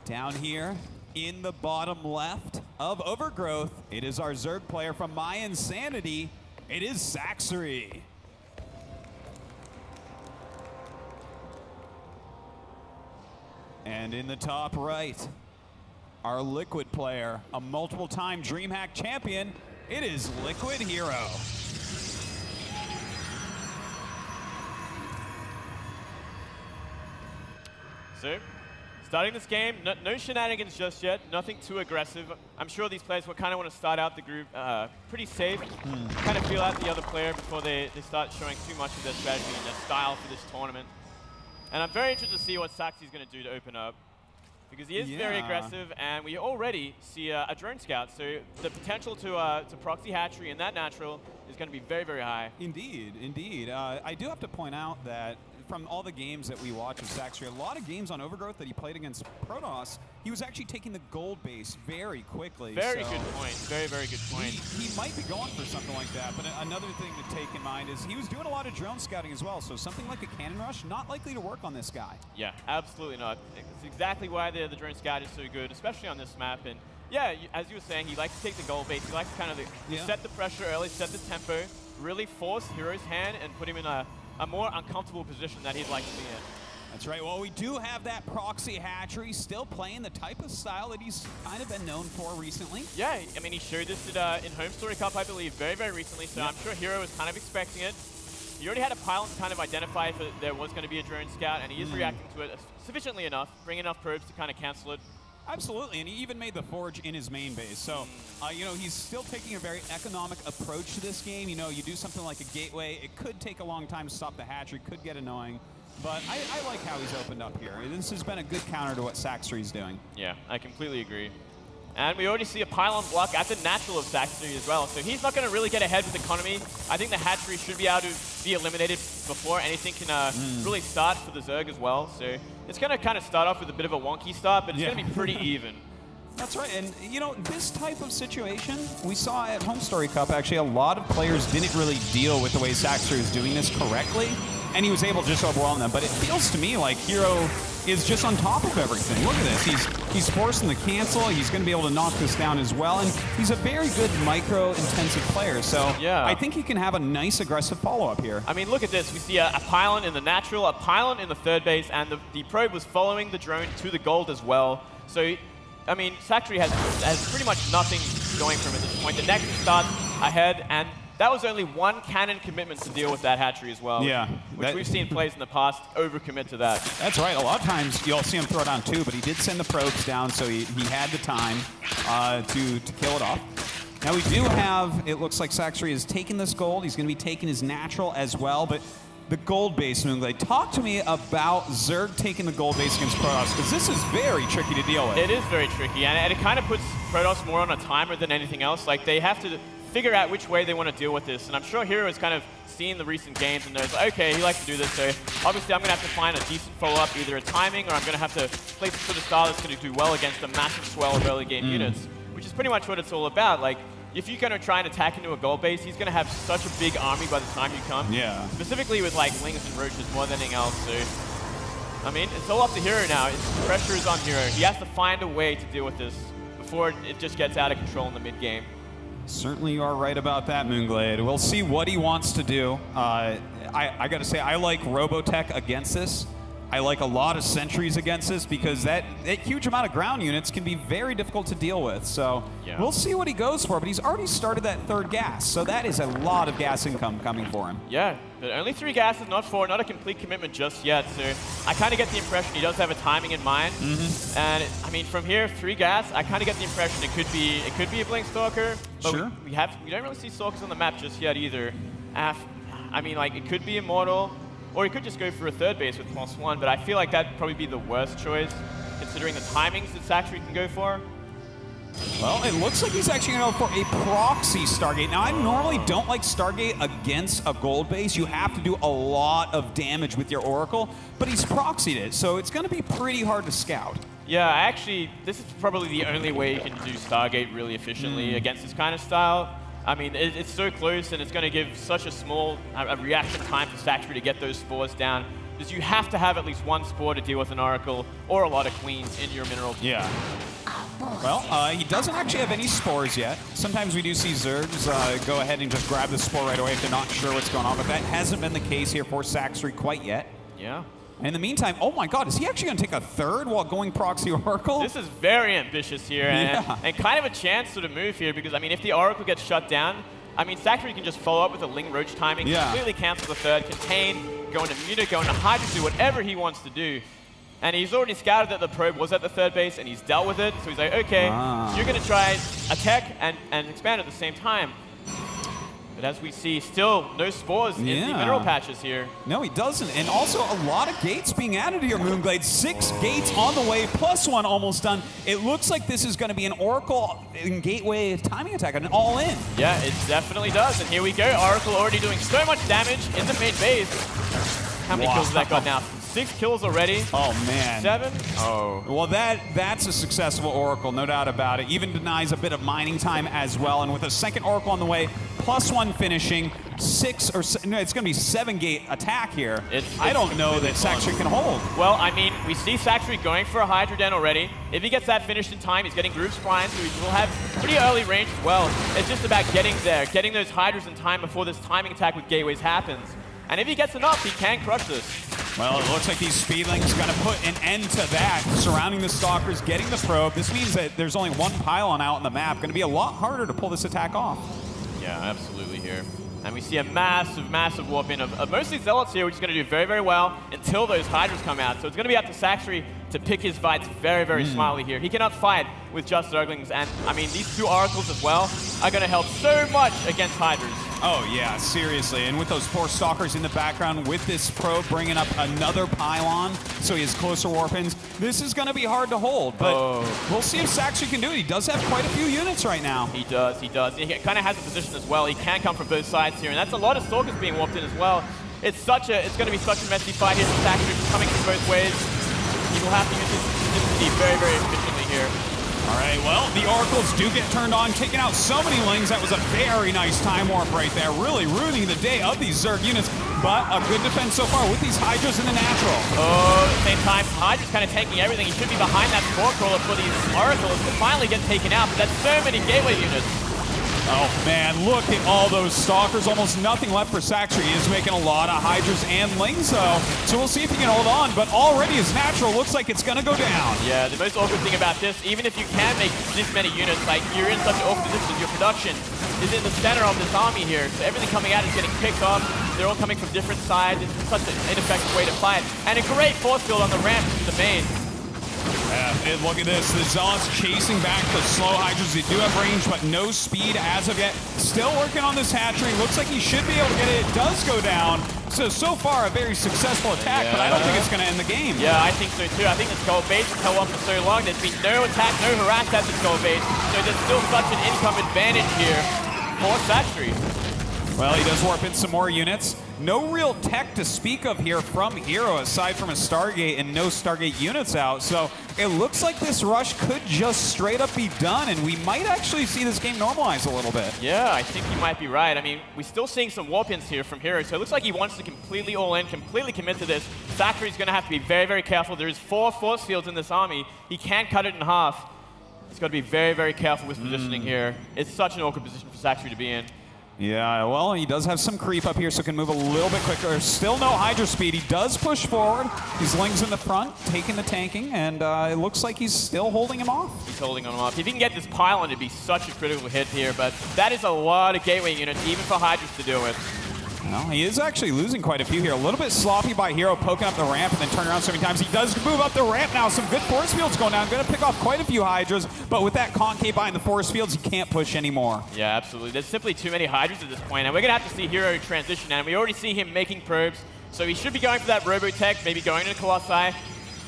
Down here in the bottom left of Overgrowth, it is our Zerg player from My Insanity. It is Sacsri. And in the top right, our Liquid player, a multiple-time DreamHack champion, it is Liquid HerO. So, starting this game, no shenanigans just yet, nothing too aggressive. I'm sure these players will kind of want to start out the group pretty safe, kind of feel out the other player before they start showing too much of their strategy and their style for this tournament. And I'm very interested to see what Sacsri's going to do to open up, because he is very aggressive, and we already see a drone scout. So the potential to proxy hatchery in that natural is going to be very, very high. Indeed, indeed. I do have to point out that from all the games that we watch of Sacsri, a lot of games on Overgrowth that he played against Protoss, he was actually taking the gold base very quickly. Very good point. Very, very good point. He might be going for something like that, but another thing to take in mind is he was doing a lot of drone scouting as well, so something like a cannon rush, not likely to work on this guy. Yeah, absolutely not. It's exactly why the drone scout is so good, especially on this map. And yeah, as you were saying, he likes to take the gold base. He likes to kind of set the pressure early, set the tempo, really force HerO's hand and put him in a more uncomfortable position that he'd like to be in. That's right. Well, we do have that proxy hatchery, still playing the type of style that he's kind of been known for recently. Yeah, I mean, he showed this in Home Story Cup, I believe, very, very recently, so I'm sure HerO was kind of expecting it. He already had a pylon to kind of identify if there was going to be a drone scout, and he is reacting to it sufficiently enough, bring enough probes to kind of cancel it. Absolutely, and he even made the forge in his main base. So, you know, he's still taking a very economic approach to this game. You know, you do something like a gateway, it could take a long time to stop the hatchery, could get annoying. But I like how he's opened up here. This has been a good counter to what Sacsri's doing. Yeah, I completely agree. And we already see a pylon block at the natural of Sacsri as well. So he's not going to really get ahead with economy. I think the hatchery should be able to be eliminated before anything can really start for the Zerg as well. So it's going to kind of start off with a bit of a wonky start, but it's going to be pretty even. That's right, and you know, this type of situation, we saw at Home Story Cup, actually a lot of players didn't really deal with the way Sacsri was doing this correctly, and he was able to just overwhelm them. But it feels to me like HerO is just on top of everything. Look at this, he's forcing the cancel, he's going to be able to knock this down as well, and he's a very good micro-intensive player, so I think he can have a nice aggressive follow-up here. I mean, look at this, we see a pylon in the natural, a pylon in the third base, and the probe was following the drone to the gold as well. So, I mean, Sacsri has pretty much nothing going for him at this point. The next starts ahead, and that was only one cannon commitment to deal with that hatchery as well. Yeah. Which we've seen plays in the past overcommit to that. That's right. A lot of times you'll see him throw down two, but he did send the probes down, so he had the time to kill it off. Now we do have, it looks like Sacsri is taking this gold. He's going to be taking his natural as well, but the gold base, Moonglade. Talk to me about Zerg taking the gold base against Protoss, because this is very tricky to deal with. It is very tricky, and it kind of puts Protoss more on a timer than anything else. Like, they have to figure out which way they want to deal with this, and I'm sure HerO has kind of seen the recent games and knows, okay, he likes to do this, so obviously I'm going to have to find a decent follow-up, either a timing, or I'm going to have to play some sort of style that's going to do well against a massive swell of early game units, which is pretty much what it's all about. Like, if you're going to try and attack into a gold base, he's going to have such a big army by the time you come. Yeah. Specifically with like lings and roaches more than anything else. So, I mean, it's all up to HerO now. The pressure is on HerO. He has to find a way to deal with this before it just gets out of control in the mid game. Certainly you are right about that, Moonglade. We'll see what he wants to do. I got to say, I like Robotech against this. I like a lot of sentries against this, because that huge amount of ground units can be very difficult to deal with. So we'll see what he goes for, but he's already started that third gas, so that is a lot of gas income coming for him. Yeah, but only 3 gases, not 4, not a complete commitment just yet. So I kind of get the impression he does have a timing in mind. And I mean, from here, 3 gas, I kind of get the impression it could be a Blink Stalker. But we don't really see Stalkers on the map just yet either. I mean, like, it could be Immortal. Or he could just go for a third base with +1, but I feel like that'd probably be the worst choice, considering the timings that Sacsri can go for. Well, it looks like he's actually going to go for a proxy Stargate. Now, I normally don't like Stargate against a gold base. You have to do a lot of damage with your Oracle, but he's proxied it, so it's going to be pretty hard to scout. Yeah, this is probably the only way you can do Stargate really efficiently against this kind of style. I mean, it's so close, and it's going to give such a small reaction time for Sacsri to get those spores down. is you have to have at least one Spore to deal with an Oracle or a lot of Queens in your mineral. Yeah. Well, he doesn't actually have any spores yet. Sometimes we do see Zergs go ahead and just grab the spore right away if they're not sure what's going on, but that hasn't been the case here for Sacsri quite yet. Yeah. In the meantime, oh my god, is he actually going to take a third while going proxy Oracle? This is very ambitious here, and kind of a chance to move here, because, I mean, if the Oracle gets shut down, I mean, Sacsri can just follow up with a Ling Roach timing, completely cancel the third, contain, go into Muta, go into Hydra, do whatever he wants to do. And he's already scouted that the probe was at the third base, and he's dealt with it, so he's like, okay, you're going to try attack and expand at the same time. But as we see, still no spores in the mineral patches here. No, he doesn't. And also a lot of gates being added here, Moonglade. 6 gates on the way, +1 almost done. It looks like this is going to be an Oracle and Gateway timing attack, an all-in. Yeah, it definitely does. And here we go. Oracle already doing so much damage in the main base. How many kills has that got now? 6 kills already. Oh, man. 7? Oh. Well, that's a successful Oracle, no doubt about it. Even denies a bit of mining time as well. And with a second Oracle on the way, +1 finishing, 6 or no, it's going to be 7 gate attack here. I don't know that Sacsri can hold. Well, I mean, we see Sacsri going for a Hydra Den already. If he gets that finished in time, he's getting Group Spline, so he will have pretty early range as well. It's just about getting there, getting those Hydras in time before this timing attack with Gateways happens. And if he gets enough, he can crush this. Well, it looks like these Speedlings going to put an end to that, surrounding the Stalkers, getting the probe. This means that there's only one pylon out on the map. Going to be a lot harder to pull this attack off. Yeah, absolutely here. And we see a massive, massive warp in of mostly Zealots here, which is going to do very, very well until those Hydras come out. So it's going to be up to Sacsri to pick his fights very, very smartly here. He cannot fight with just Zerglings. And, I mean, these 2 Oracles as well are going to help so much against Hydras. Oh, yeah, seriously. And with those 4 Stalkers in the background, with this probe bringing up another pylon, so he has closer warp-ins, this is going to be hard to hold. But we'll see if Sacsri can do it. He does have quite a few units right now. He does, he does. He kind of has a position as well. He can come from both sides here, and that's a lot of Stalkers being warped in as well. It's going to be such a messy fight here. Sacsri coming from both ways. He will have to use his density very, very efficiently here. All right, well, the Oracles do get turned on, taking out so many Lings. That was a very nice time warp right there, really ruining the day of these Zerg units. But a good defense so far with these Hydras in the natural. Oh, at the same time, Hydra's kind of tanking everything. He should be behind that Spore Crawler for these Oracles to finally get taken out, but that's so many Gateway units. Oh, man, look at all those Stalkers. Almost nothing left for Sacsri. He is making a lot of Hydras and Lings, though. So we'll see if he can hold on. But already his natural looks like it's going to go down. Yeah, the most awkward thing about this, even if you can make this many units, like, you're in such an awkward position. Your production is in the center of this army here. So everything coming out is getting picked off. They're all coming from different sides. It's such an ineffective way to fight. And a great force field on the ramp to the main. And look at this, the Zealots chasing back the slow Hydras. They do have range, but no speed as of yet. Still working on this hatchery. Looks like he should be able to get it. It does go down. So far, a very successful attack, but I don't think it's going to end the game. Yeah, I think so too. I think this gold base has held on for so long. There's been no attack, no harass at this gold base. So there's still such an income advantage here for Sacsri. Well, he does warp in some more units. No real tech to speak of here from HerO, aside from a Stargate and no Stargate units out. So it looks like this rush could just straight up be done, and we might actually see this game normalize a little bit. Yeah, I think you might be right. I mean, we're still seeing some warp-ins here from HerO, so it looks like he wants to completely all-in, completely commit to this. Sacsri's going to have to be very, very careful. There's 4 force fields in this army. He can't cut it in half. He's got to be very, very careful with positioning here. It's such an awkward position for Sacsri to be in. Yeah, well, he does have some creep up here, so can move a little bit quicker. Still no Hydra speed. He does push forward. He's Lings in the front, taking the tanking, and it looks like he's still holding him off. He's holding him off. If he can get this pylon, it'd be such a critical hit here, but that is a lot of Gateway units, even for Hydras to deal with. Well, he is actually losing quite a few here. A little bit sloppy by HerO, poking up the ramp and then turning around so many times. He does move up the ramp now. Some good force fields going down. Going to pick off quite a few Hydras, but with that concave behind the force fields, he can't push anymore. Yeah, absolutely. There's simply too many Hydras at this point, and we're going to have to see HerO transition, and we already see him making probes, so he should be going for that Robotech, maybe going into Colossi.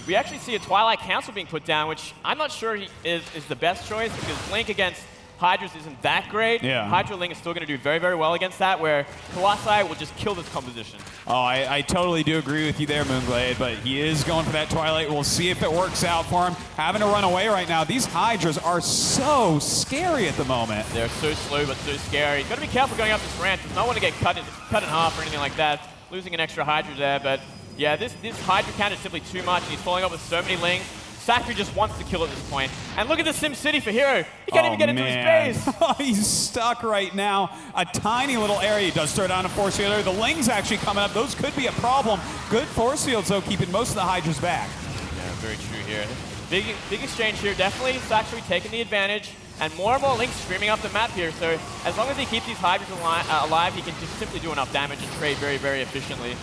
We actually see a Twilight Council being put down, which I'm not sure is the best choice, because Link against Hydras isn't that great. Yeah. Hydra Ling is still going to do very, very well against that, where Colossi will just kill this composition. Oh, I totally do agree with you there, Moonglade, but he is going for that Twilight. We'll see if it works out for him. Having to run away right now. These Hydras are so scary at the moment. They're so slow, but so scary. Got to be careful going up this ramp. Does not want to get cut in half or anything like that. Losing an extra Hydra there, but Yeah, this Hydra count is simply too much, and he's following up with so many lings. Sacsri just wants to kill at this point. And look at the Sim City for HerO. He can't even get into his base. He's stuck right now. A tiny little area. He does throw down a force fielder. The lings actually coming up. Those could be a problem. Good force fields, though, keeping most of the Hydras back. Yeah, very true here. Big exchange here. Definitely Sacsri taking the advantage. And more lings streaming up the map here. So as long as he keeps these Hydras alive, he can just simply do enough damage and trade very, very efficiently.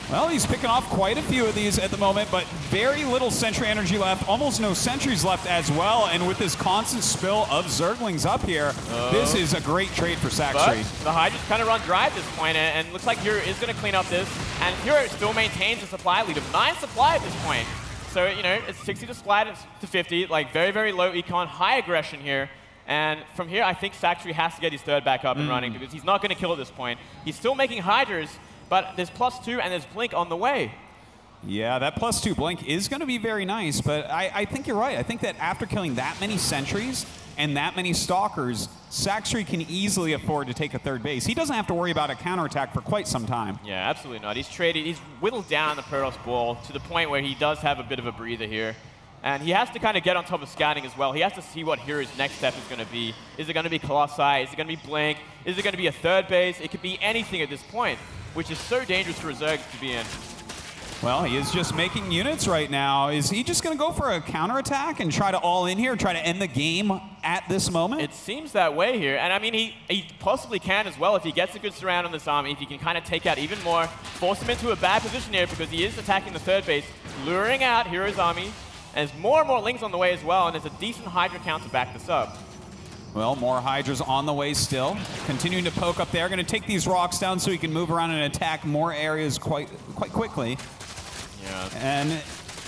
Well, he's picking off quite a few of these at the moment, but very little sentry energy left, almost no sentries left as well, and with this constant spill of Zerglings up here, this is a great trade for Sacsri. The Hydra's kind of run dry at this point, and looks like HerO is going to clean up this, and HerO still maintains a supply lead of 9 supply at this point. So, you know, it's 60 to supply to 50, like very, very low econ, high aggression here. And from here, I think Sacsri has to get his third back up and running, because he's not going to kill at this point. He's still making Hydras, but there's +2 and there's Blink on the way. Yeah, that +2 Blink is going to be very nice, but I think you're right. I think that after killing that many sentries and that many stalkers, Sacsri can easily afford to take a third base. He doesn't have to worry about a counterattack for quite some time. Yeah, absolutely not. He's whittled down the Protoss ball to the point where he does have a bit of a breather here. And he has to kind of get on top of scouting as well. He has to see what HerO's next step is going to be. Is it going to be Colossi? Is it going to be Blink? Is it going to be a third base? It could be anything at this point, which is so dangerous for a Zerg to be in. Well, he is just making units right now. Is he just going to go for a counterattack and try to all in here, try to end the game at this moment? It seems that way here. And I mean, he possibly can as well if he gets a good surround on this army, if he can kind of take out even more, force him into a bad position here because he is attacking the third base, luring out HerO's army. And there's more and more lings on the way as well, and there's a decent Hydra count to back this up. Well, more Hydras on the way still. Continuing to poke up there. Going to take these rocks down so he can move around and attack more areas quite quickly. Yeah. And,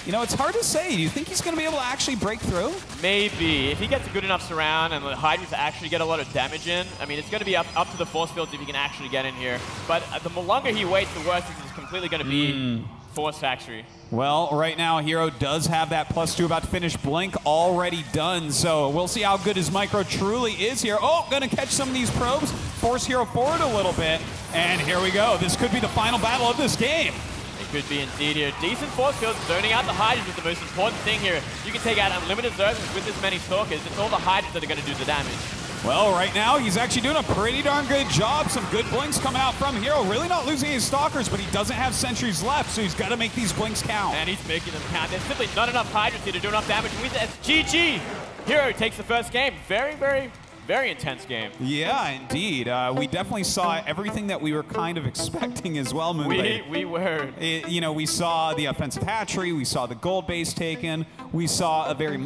you know, it's hard to say. Do you think he's going to be able to actually break through? Maybe. If he gets a good enough surround and the Hydras actually get a lot of damage in, I mean, it's going to be up to the force fields if he can actually get in here. But the longer he waits, the worse it's completely going to be for Sacsri. Well, right now, HerO does have that +2 about to finish. Blink already done, so we'll see how good his micro truly is here. Oh, gonna catch some of these probes, force HerO forward a little bit, and here we go. This could be the final battle of this game. It could be indeed here. Decent force fields, zoning out the Hydras is the most important thing here. You can take out unlimited Zergs with this many Stalkers. It's all the Hydras that are gonna do the damage. Well, right now, he's actually doing a pretty darn good job. Some good blinks coming out from HerO. Really not losing his stalkers, but he doesn't have sentries left, so he's got to make these blinks count. And he's making them count. There's simply not enough Hydras here to do enough damage. It's GG. HerO takes the first game. Very, very, very intense game. Yeah, indeed. We definitely saw everything that we were kind of expecting as well, Moonblade. We were. You know, we saw the offensive hatchery. We saw the gold base taken. We saw a very